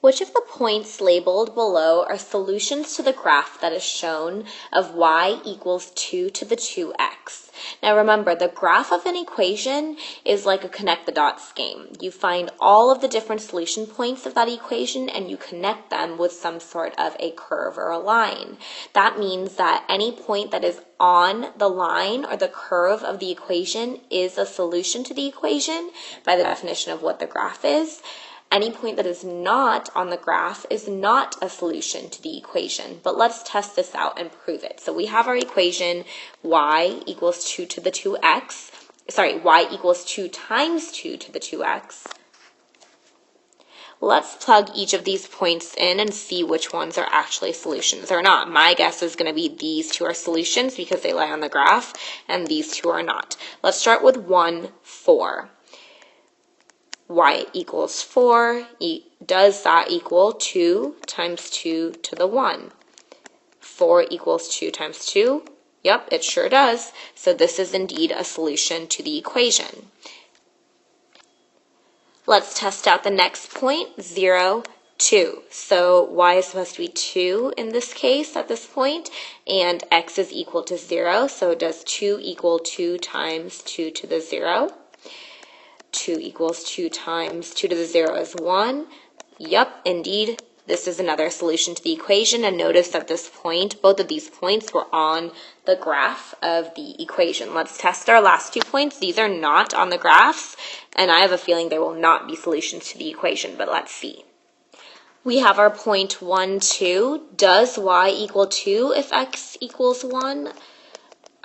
Which of the points labeled below are solutions to the graph that is shown of y equals 2 to the 2x? Now remember, the graph of an equation is like a connect the dots game. You find all of the different solution points of that equation and you connect them with some sort of a curve or a line. That means that any point that is on the line or the curve of the equation is a solution to the equation by the definition of what the graph is. Any point that is not on the graph is not a solution to the equation, but let's test this out and prove it. So we have our equation y equals 2 to the 2x, y equals 2 times 2 to the 2x. Let's plug each of these points in and see which ones are actually solutions or not. My guess is going to be these two are solutions because they lie on the graph, and these two are not. Let's start with 1, 4. Y equals 4, does that equal 2 times 2 to the 1? 4 equals 2 times 2? Yep, it sure does. So this is indeed a solution to the equation. Let's test out the next point, 0, 2. So y is supposed to be 2 in this case at this point, and x is equal to 0. So does 2 equal 2 times 2 to the 0? 2 equals 2 times 2 to the 0 is 1. Yup, indeed, this is another solution to the equation. And notice at this point, both of these points were on the graph of the equation. Let's test our last 2 points. These are not on the graphs, and I have a feeling they will not be solutions to the equation, but let's see. We have our point 1, 2. Does y equal 2 if x equals 1?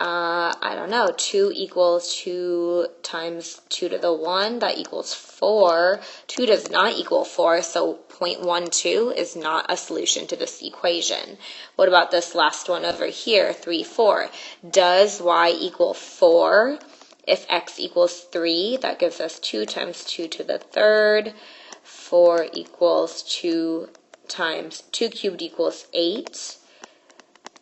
I don't know, 2 equals 2 times 2 to the 1, that equals 4. 2 does not equal 4, so 0.12 is not a solution to this equation. What about this last one over here, 3, 4? Does y equal 4 if x equals 3? That gives us 2 times 2 to the 3rd. 4 equals 2 times 2 cubed equals 8.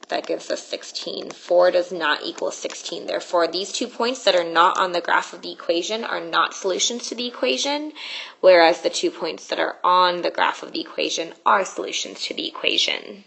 That gives us 16. 4 does not equal 16. Therefore, these 2 points that are not on the graph of the equation are not solutions to the equation, whereas the 2 points that are on the graph of the equation are solutions to the equation.